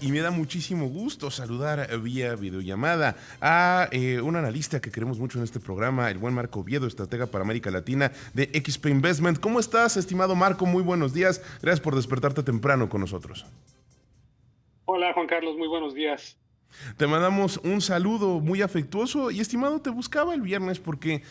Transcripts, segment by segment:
Y me da muchísimo gusto saludar vía videollamada a un analista que queremos mucho en este programa, el buen Marco Oviedo, estratega para América Latina de XP Investment. ¿Cómo estás, estimado Marco? Muy buenos días. Gracias por despertarte temprano con nosotros. Hola Juan Carlos, muy buenos días. Te mandamos un saludo muy afectuoso y estimado, te buscaba el viernes porque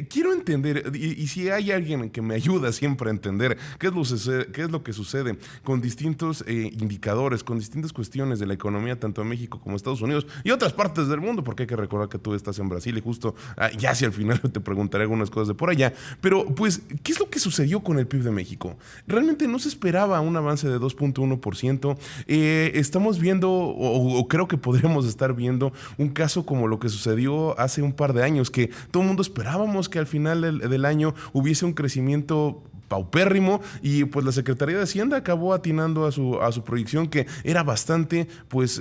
quiero entender, y si hay alguien que me ayuda siempre a entender qué es lo que sucede con distintos indicadores, con distintas cuestiones de la economía, tanto en México como en Estados Unidos y otras partes del mundo, porque hay que recordar que tú estás en Brasil y justo ya hacia el final te preguntaré algunas cosas de por allá, pero pues, ¿qué es lo que sucedió con el PIB de México? Realmente no se esperaba un avance de 2.1%. Estamos viendo, o creo que podríamos estar viendo un caso como lo que sucedió hace un par de años, que todo el mundo esperábamos que al final del año hubiese un crecimiento paupérrimo y pues la Secretaría de Hacienda acabó atinando a su proyección que era bastante, pues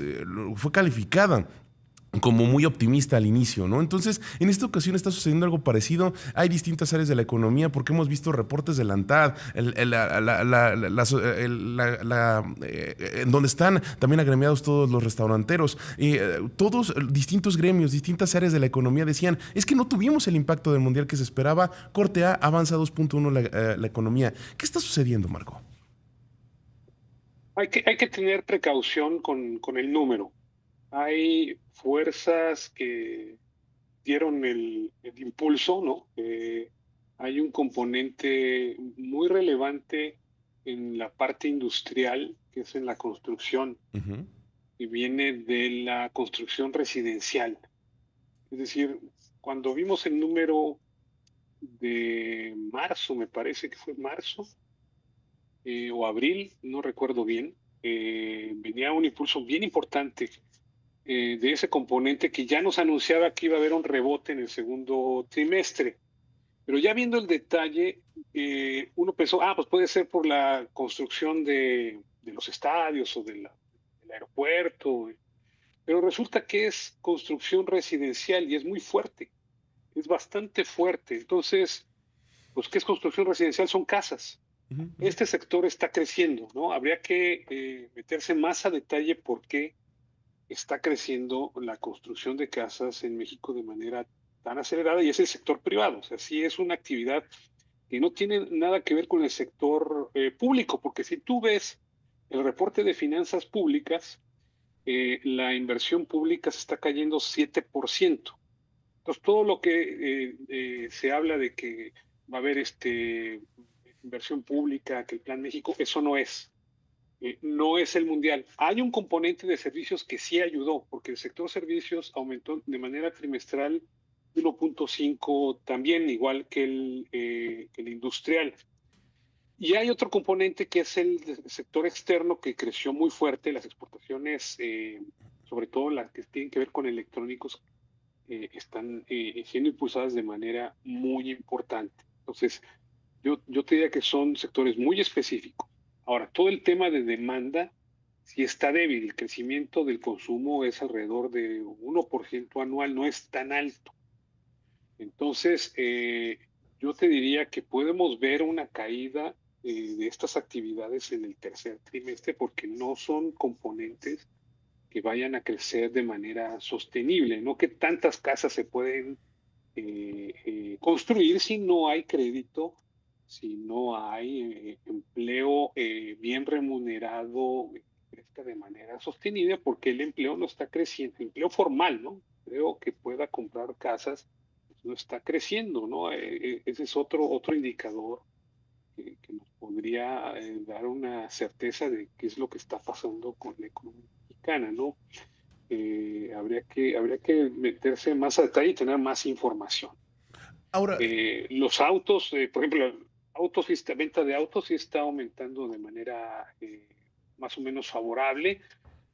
fue calificada como muy optimista al inicio, ¿no? Entonces, en esta ocasión está sucediendo algo parecido. Hay distintas áreas de la economía porque hemos visto reportes de la ANTAD, en donde están también agremiados todos los restauranteros. Todos distintos gremios, distintas áreas de la economía decían, es que no tuvimos el impacto del mundial que se esperaba. Corte A, avanza 2.1 la economía. ¿Qué está sucediendo, Marco? Hay que tener precaución con el número. Hay fuerzas que dieron el impulso, ¿no? Hay un componente muy relevante en la parte industrial, que es en la construcción, Ujú. y viene de la construcción residencial. Es decir, cuando vimos el número de marzo, me parece que fue marzo, o abril, no recuerdo bien, venía un impulso bien importante de ese componente que ya nos anunciaba que iba a haber un rebote en el segundo trimestre. Pero ya viendo el detalle, uno pensó, pues puede ser por la construcción de los estadios o del aeropuerto, pero resulta que es construcción residencial y es muy fuerte, es bastante fuerte. Entonces, pues, ¿qué es construcción residencial? Son casas. Ujú, ujú. Este sector está creciendo, ¿no? Habría que meterse más a detalle por qué está creciendo la construcción de casas en México de manera tan acelerada y es el sector privado. O sea, sí es una actividad que no tiene nada que ver con el sector público, porque si tú ves el reporte de finanzas públicas, la inversión pública se está cayendo 7%. Entonces, todo lo que se habla de que va a haber inversión pública, que el Plan México, eso no es. No es el mundial. Hay un componente de servicios que sí ayudó, porque el sector servicios aumentó de manera trimestral 1.5, también igual que el industrial. Y hay otro componente que es el sector externo que creció muy fuerte, las exportaciones, sobre todo las que tienen que ver con electrónicos, están siendo impulsadas de manera muy importante. Entonces, yo te diría que son sectores muy específicos. Ahora, todo el tema de demanda sí está débil. El crecimiento del consumo es alrededor de 1% anual, no es tan alto. Entonces, yo te diría que podemos ver una caída de estas actividades en el tercer trimestre porque no son componentes que vayan a crecer de manera sostenible, no que tantas casas se pueden construir si no hay crédito, si no hay empleo bien remunerado, que crezca de manera sostenible, porque el empleo no está creciendo, empleo formal, ¿no? Creo que pueda comprar casas, pues, no está creciendo, ¿no? Ese es otro indicador que nos podría dar una certeza de qué es lo que está pasando con la economía mexicana, ¿no? Habría que meterse más a detalle y tener más información. Ahora, Los autos, por ejemplo, autos, venta de autos sí está aumentando de manera más o menos favorable.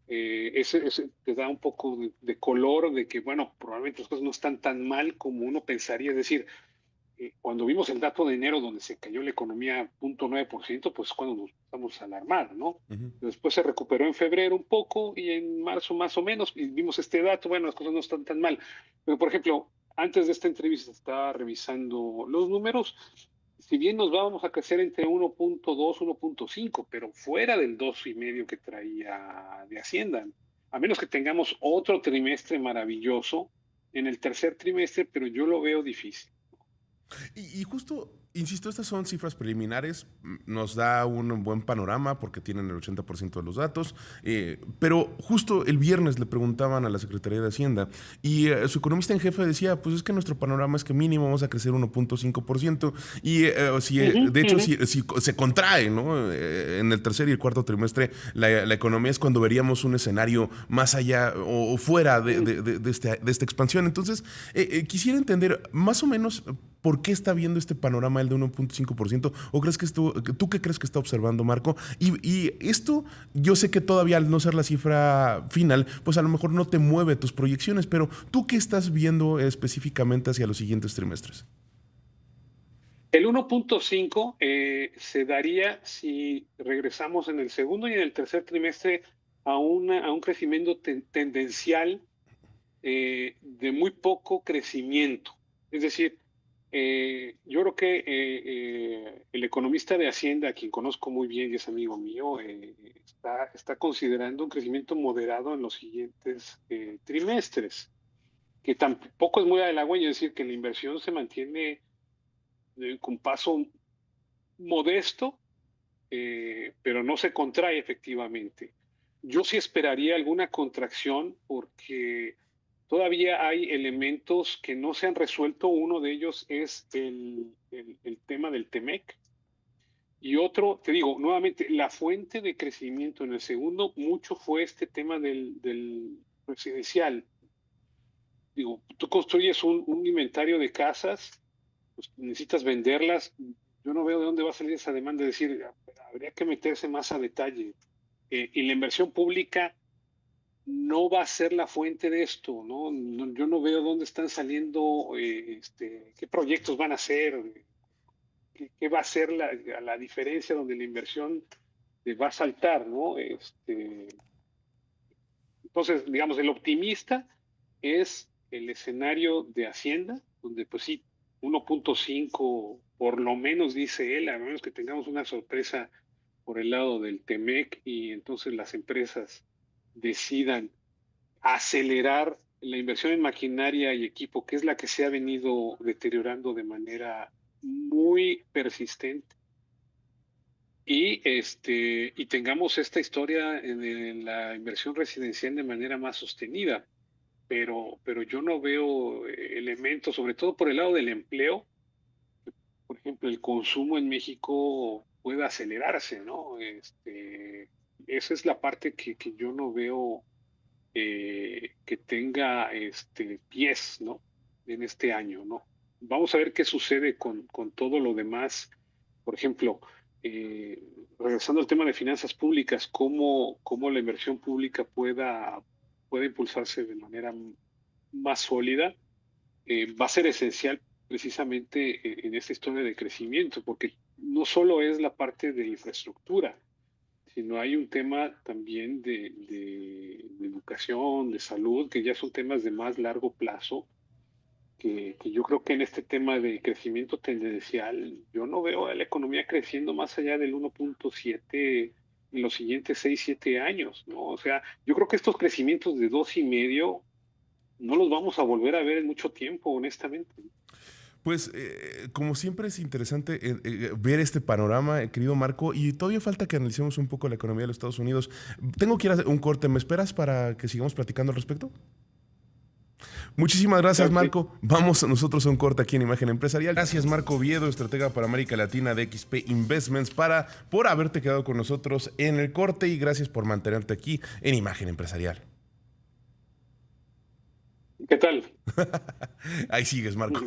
Ese te da un poco de color de que, bueno, probablemente las cosas no están tan mal como uno pensaría. Es decir, cuando vimos el dato de enero donde se cayó la economía 0.9%, pues cuando nos empezamos a alarmar, ¿no? ujú. Después se recuperó en febrero un poco y en marzo más o menos, y vimos este dato, bueno, las cosas no están tan mal. Pero, por ejemplo, antes de esta entrevista estaba revisando los números si bien nos vamos a crecer entre 1.2, 1.5, pero fuera del 2,5 que traía de Hacienda, a menos que tengamos otro trimestre maravilloso en el tercer trimestre, pero yo lo veo difícil. Y justo, insisto, estas son cifras preliminares, nos da un buen panorama porque tienen el 80% de los datos, pero justo el viernes le preguntaban a la Secretaría de Hacienda y su economista en jefe decía, pues es que nuestro panorama es que mínimo vamos a crecer 1.5% y si, Ujú, de hecho ujú. si se contrae, ¿no? En el tercer y el cuarto trimestre la economía es cuando veríamos un escenario más allá o fuera de esta expansión. Entonces, quisiera entender más o menos ¿por qué está viendo este panorama el de 1.5%? ¿O crees que tú qué crees que está observando, Marco? Y esto, yo sé que todavía al no ser la cifra final, pues a lo mejor no te mueve tus proyecciones, pero ¿tú qué estás viendo específicamente hacia los siguientes trimestres? El 1.5 se daría si regresamos en el segundo y en el tercer trimestre a un crecimiento tendencial de muy poco crecimiento. Es decir, yo creo que el economista de Hacienda, a quien conozco muy bien y es amigo mío, está considerando un crecimiento moderado en los siguientes trimestres, que tampoco es muy halagüeño, es decir, que la inversión se mantiene con paso modesto, pero no se contrae efectivamente. Yo sí esperaría alguna contracción porque todavía hay elementos que no se han resuelto. Uno de ellos es el tema del TEMEC. Y otro, te digo, nuevamente, la fuente de crecimiento en el segundo, mucho fue este tema del residencial. Digo, tú construyes un inventario de casas, pues necesitas venderlas. Yo no veo de dónde va a salir esa demanda. Es decir, habría que meterse más a detalle. Y la inversión pública no va a ser la fuente de esto, ¿no? Yo no veo dónde están saliendo, qué proyectos van a hacer, qué va a ser la diferencia donde la inversión va a saltar, ¿no? Entonces, digamos, el optimista es el escenario de Hacienda, donde pues sí, 1.5 por lo menos dice él, a menos que tengamos una sorpresa por el lado del TEMEC y entonces las empresas decidan acelerar la inversión en maquinaria y equipo, que es la que se ha venido deteriorando de manera muy persistente. Y tengamos esta historia en la inversión residencial de manera más sostenida. Pero yo no veo elementos, sobre todo por el lado del empleo. Por ejemplo, el consumo en México puede acelerarse, ¿no? Esa es la parte que yo no veo que tenga pies, ¿no? En este año, ¿no? Vamos a ver qué sucede con todo lo demás. Por ejemplo, eh, regresando al tema de finanzas públicas, cómo la inversión pública pueda impulsarse de manera más sólida, va a ser esencial precisamente en esta historia de crecimiento, porque no solo es la parte de infraestructura, sino hay un tema también de educación, de salud, que ya son temas de más largo plazo, que yo creo que en este tema de crecimiento tendencial, yo no veo a la economía creciendo más allá del 1.7 en los siguientes 6, 7 años, ¿no? O sea, yo creo que estos crecimientos de 2,5 no los vamos a volver a ver en mucho tiempo, honestamente. Pues como siempre es interesante ver este panorama, querido Marco, y todavía falta que analicemos un poco la economía de los Estados Unidos. Tengo que ir a un corte, ¿me esperas para que sigamos platicando al respecto? Muchísimas gracias, Claro que sí. Marco. Vamos nosotros a un corte aquí en Imagen Empresarial. Gracias, Marco Viedo, estratega para América Latina de XP Investments, por haberte quedado con nosotros en el corte y gracias por mantenerte aquí en Imagen Empresarial. ¿Qué tal? Ahí sigues, Marco.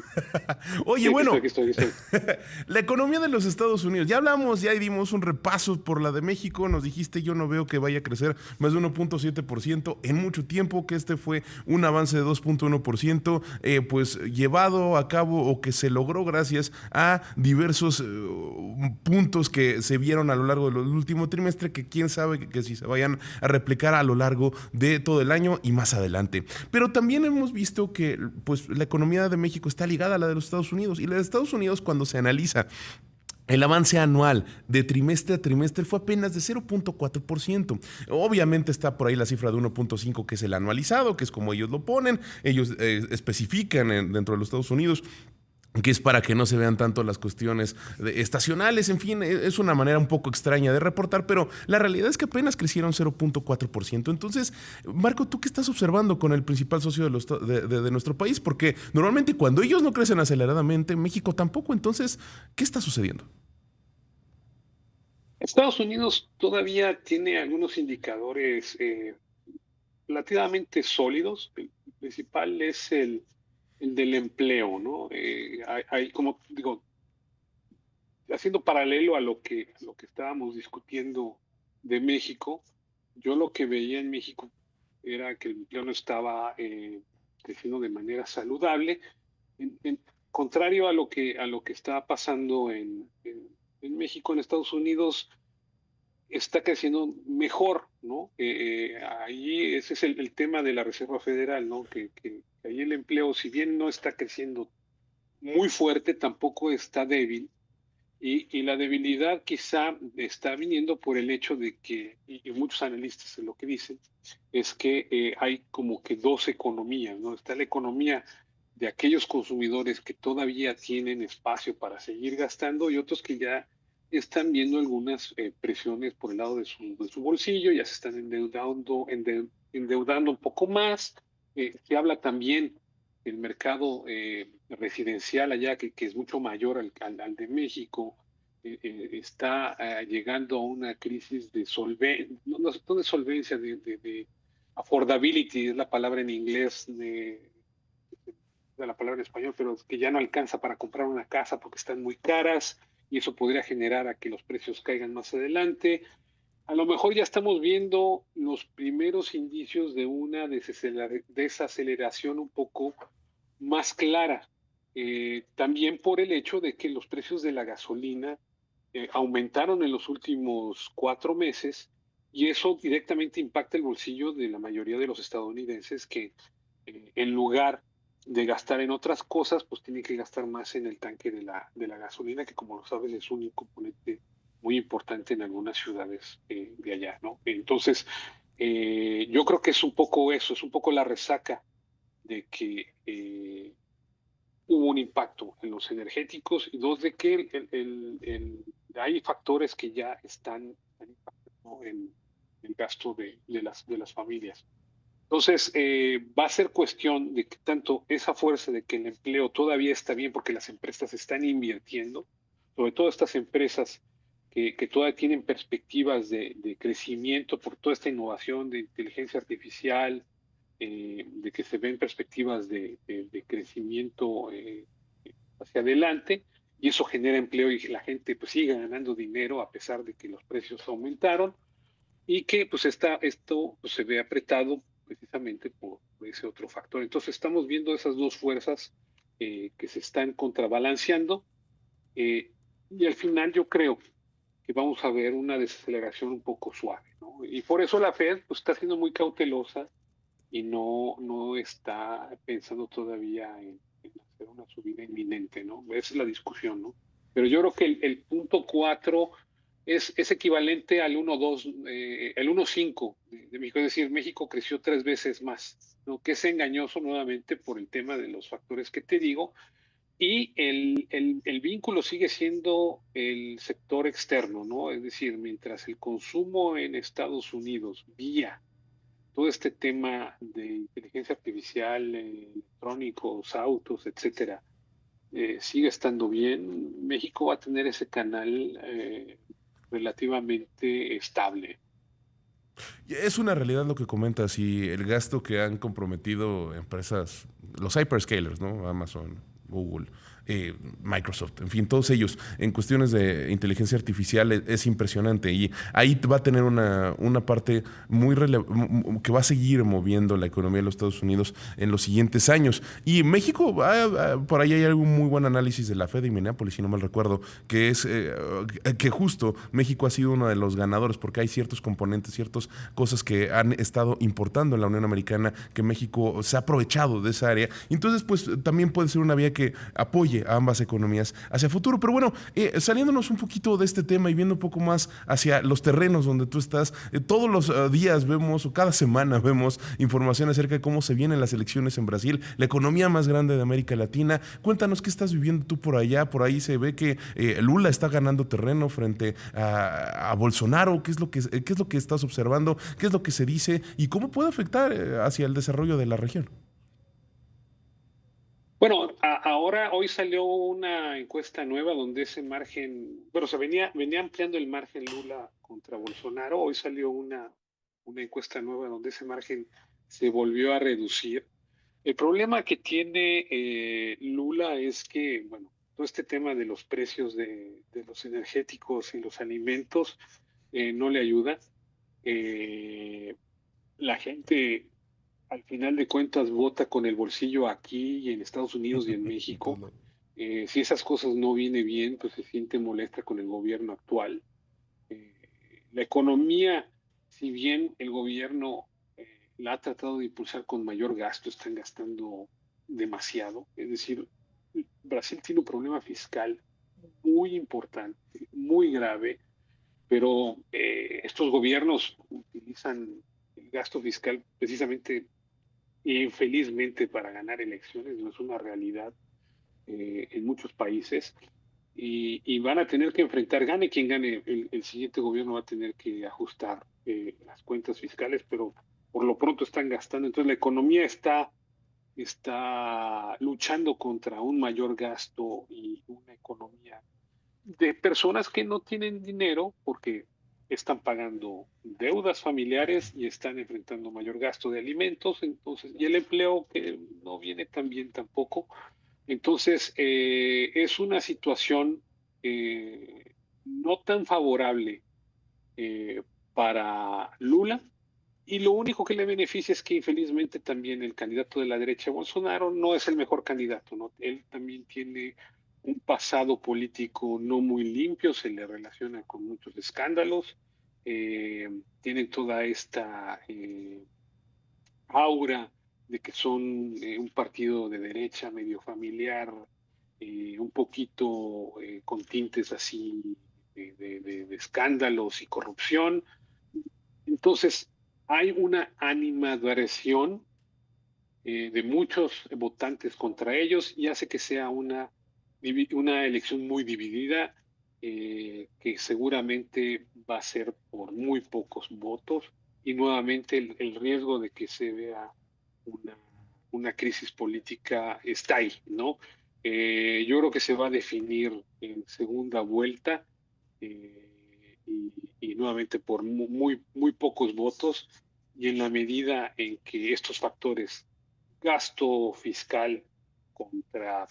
Oye, Sí, aquí estoy, bueno, aquí estoy, aquí estoy. la economía de los Estados Unidos. Ya hablamos, ya dimos un repaso por la de México. Nos dijiste, yo no veo que vaya a crecer más de 1.7% en mucho tiempo, que este fue un avance de 2.1%, pues llevado a cabo o que se logró gracias a diversos puntos que se vieron a lo largo del último trimestre, que quién sabe que si se vayan a replicar a lo largo de todo el año y más adelante. Pero también hemos visto que que pues, la economía de México está ligada a la de los Estados Unidos. Y la de Estados Unidos, cuando se analiza el avance anual de trimestre a trimestre, fue apenas de 0.4%. Obviamente está por ahí la cifra de 1.5, que es el anualizado, que es como ellos lo ponen. Ellos especifican dentro de los Estados Unidos que es para que no se vean tanto las cuestiones estacionales. En fin, es una manera un poco extraña de reportar, pero la realidad es que apenas crecieron 0.4%. Entonces, Marco, ¿tú qué estás observando con el principal socio de nuestro país? Porque normalmente cuando ellos no crecen aceleradamente, México tampoco. Entonces, ¿qué está sucediendo? Estados Unidos todavía tiene algunos indicadores relativamente sólidos. El principal es el del empleo, ¿no? Hay, como digo, haciendo paralelo a lo que estábamos discutiendo de México, yo lo que veía en México era que el empleo no estaba creciendo de manera saludable, contrario a lo que está pasando en México. En Estados Unidos está creciendo mejor, ¿no? Ahí ese es el tema de la Reserva Federal, ¿no? Que ahí el empleo, si bien no está creciendo muy fuerte, tampoco está débil. Y la debilidad quizá está viniendo por el hecho de que, y muchos analistas lo que dicen, es que hay como que dos economías, ¿no? Está la economía de aquellos consumidores que todavía tienen espacio para seguir gastando y otros que ya están viendo algunas presiones por el lado de su bolsillo, ya se están endeudando un poco más. Se habla también del mercado residencial allá, que es mucho mayor al de México. Está llegando a una crisis de solvencia, no de solvencia, de affordability, es la palabra en inglés, de la palabra en español, pero es que ya no alcanza para comprar una casa porque están muy caras y eso podría generar a que los precios caigan más adelante. A lo mejor ya estamos viendo los primeros indicios de una desaceleración un poco más clara, también por el hecho de que los precios de la gasolina aumentaron en los últimos 4 meses y eso directamente impacta el bolsillo de la mayoría de los estadounidenses que en lugar de gastar en otras cosas, pues tienen que gastar más en el tanque de la gasolina, que como lo sabes es un componente muy importante en algunas ciudades de allá, ¿no? Entonces, yo creo que es un poco eso, es un poco la resaca de que hubo un impacto en los energéticos y dos, de que hay factores que ya están impactando en el gasto de las familias. Entonces, va a ser cuestión de que tanto esa fuerza de que el empleo todavía está bien porque las empresas están invirtiendo, sobre todo estas empresas que todavía tienen perspectivas de crecimiento por toda esta innovación de inteligencia artificial, de que se ven perspectivas de crecimiento hacia adelante, y eso genera empleo y la gente pues sigue ganando dinero a pesar de que los precios aumentaron y que pues esto pues, se ve apretado precisamente por ese otro factor. Entonces estamos viendo esas dos fuerzas que se están contrabalanceando eh, y al final yo creo que vamos a ver una desaceleración un poco suave, ¿no? Y por eso la Fed pues, está siendo muy cautelosa y no está pensando todavía en hacer una subida inminente, ¿no? Esa es la discusión, ¿no? Pero yo creo que el punto 4 es equivalente al 1.2, el 1.5 de México, es decir, México creció 3 veces más, ¿no? Que es engañoso nuevamente por el tema de los factores que te digo, y el vínculo sigue siendo el sector externo, ¿no? Es decir, mientras el consumo en Estados Unidos vía todo este tema de inteligencia artificial, electrónicos, autos, etcétera, sigue estando bien, México va a tener ese canal relativamente estable. Es una realidad lo que comentas y el gasto que han comprometido empresas, los hyperscalers, ¿no? Amazon, Google, Microsoft, en fin, todos ellos en cuestiones de inteligencia artificial es impresionante y ahí va a tener una parte que va a seguir moviendo la economía de los Estados Unidos en los siguientes años. Y México, por ahí hay algún muy buen análisis de la Fed y Minneapolis, si no mal recuerdo, que es que justo México ha sido uno de los ganadores porque hay ciertos componentes, ciertas cosas que han estado importando en la Unión Americana, que México se ha aprovechado de esa área. Entonces, pues también puede ser una vía que apoye a ambas economías hacia futuro. Pero bueno, saliéndonos un poquito de este tema y viendo un poco más hacia los terrenos donde tú estás, todos los días vemos o cada semana vemos información acerca de cómo se vienen las elecciones en Brasil, la economía más grande de América Latina. Cuéntanos qué estás viviendo tú por allá. Por ahí se ve que Lula está ganando terreno frente a Bolsonaro. ¿Qué es lo que estás observando? ¿Qué es lo que se dice? ¿Y cómo puede afectar hacia el desarrollo de la región? Bueno, hoy salió una encuesta nueva donde ese margen, bueno, venía ampliando el margen Lula contra Bolsonaro. Hoy salió una encuesta nueva donde ese margen se volvió a reducir. El problema que tiene Lula es que, bueno, todo este tema de los precios de los energéticos y los alimentos no le ayuda. Eh, la gente al final de cuentas vota con el bolsillo aquí y en Estados Unidos y en México. Entonces, Si esas cosas no viene bien, pues se siente molesta con el gobierno actual. Eh, la economía, si bien el gobierno la ha tratado de impulsar con mayor gasto, están gastando demasiado. Es decir, Brasil tiene un problema fiscal muy importante, muy grave, pero estos gobiernos utilizan el gasto fiscal precisamente y infelizmente para ganar elecciones, no es una realidad en muchos países, y van a tener que enfrentar, gane quien gane, el siguiente gobierno va a tener que ajustar las cuentas fiscales, pero por lo pronto están gastando, entonces la economía está luchando contra un mayor gasto y una economía de personas que no tienen dinero porque están pagando deudas familiares y están enfrentando mayor gasto de alimentos, entonces, y el empleo que no viene tan bien tampoco. Entonces, es una situación no tan favorable eh, para Lula. Y lo único que le beneficia es que infelizmente también el candidato de la derecha, Bolsonaro, no es el mejor candidato, ¿no? Él también tiene un pasado político no muy limpio, se le relaciona con muchos escándalos, tiene toda esta aura de que son un partido de derecha medio familiar, un poquito con tintes así de escándalos y corrupción. Entonces, hay una animadversión de muchos votantes contra ellos y hace que sea una elección muy dividida, que seguramente va a ser por muy pocos votos y nuevamente el riesgo de que se vea una, una crisis política está ahí, ¿no? Yo creo que se va a definir en segunda vuelta y nuevamente por muy pocos votos y en la medida en que estos factores, gasto fiscal contra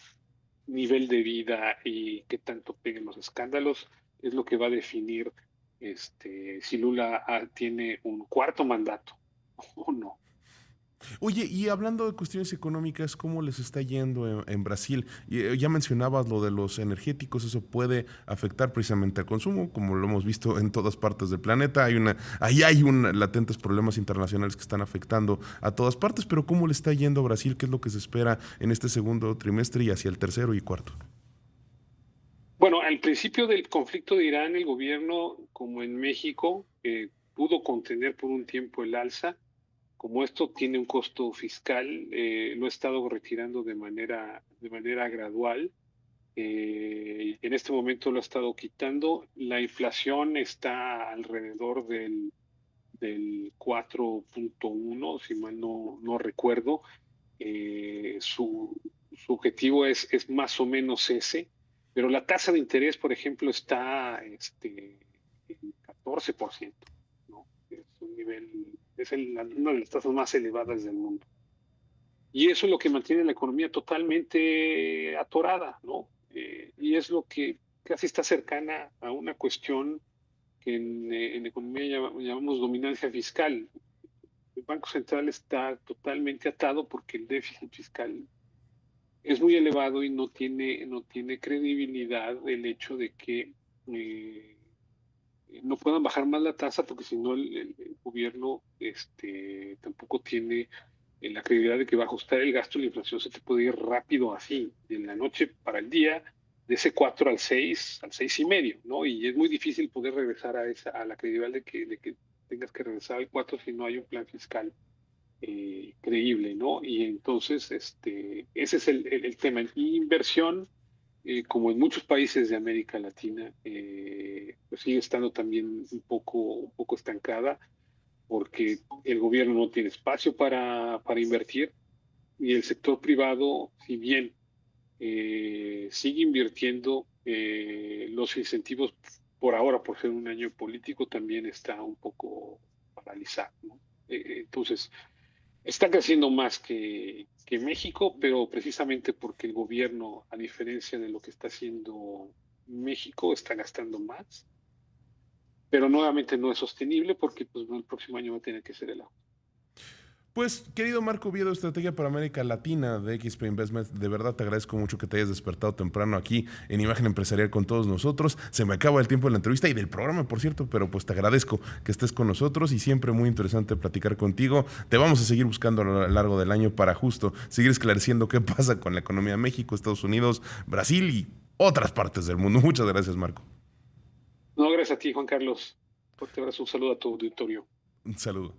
nivel de vida y qué tanto peguen los escándalos, es lo que va a definir si Lula tiene un cuarto mandato o no. oye, y hablando de cuestiones económicas, ¿cómo les está yendo en Brasil? Ya mencionabas lo de los energéticos, eso puede afectar precisamente al consumo, como lo hemos visto en todas partes del planeta. Ahí hay latentes problemas internacionales que están afectando a todas partes, pero ¿cómo le está yendo a Brasil? ¿Qué es lo que se espera en este segundo trimestre y hacia el tercero y cuarto? Bueno, al principio del conflicto de Irán, el gobierno, como en México, pudo contener por un tiempo el alza. Como esto tiene un costo fiscal, lo ha estado retirando de manera gradual. En este momento lo ha estado quitando. La inflación está alrededor del 4.1, si mal no recuerdo. Su objetivo es más o menos ese, pero la tasa de interés, por ejemplo, está en 14%, ¿no? Es un nivel, una de las tasas más elevadas del mundo. Y eso es lo que mantiene la economía totalmente atorada, ¿no? Y es lo que casi está cercana a una cuestión que en economía llamamos dominancia fiscal. El Banco Central está totalmente atado porque el déficit fiscal es muy elevado y no tiene credibilidad el hecho de que eh, no puedan bajar más la tasa porque si no el gobierno tampoco tiene la credibilidad de que va a ajustar el gasto y la inflación se te puede ir rápido así, de la noche para el día, de ese 4 al 6 y medio, ¿no? Y es muy difícil poder regresar a la credibilidad de que tengas que regresar al 4 si no hay un plan fiscal creíble, ¿no? Y entonces, ese es el tema. Y inversión, como en muchos países de América Latina, pues sigue estando también un poco estancada porque el gobierno no tiene espacio para invertir y el sector privado, si bien sigue invirtiendo, los incentivos por ahora, por ser un año político, también está un poco paralizado, ¿no? Entonces, está creciendo más que México, pero precisamente porque el gobierno, a diferencia de lo que está haciendo México, está gastando más, pero nuevamente no es sostenible porque pues, el próximo año va a tener que ser el agua. Pues, querido Marco Oviedo, Estrategia para América Latina de XP Investment, de verdad te agradezco mucho que te hayas despertado temprano aquí en Imagen Empresarial con todos nosotros. Se me acaba el tiempo de la entrevista y del programa, por cierto, pero pues te agradezco que estés con nosotros y siempre muy interesante platicar contigo. Te vamos a seguir buscando a lo largo del año para justo seguir esclareciendo qué pasa con la economía de México, Estados Unidos, Brasil y otras partes del mundo. Muchas gracias, Marco. No, gracias a ti, Juan Carlos. Fuerte abrazo, un saludo a tu auditorio. Un saludo.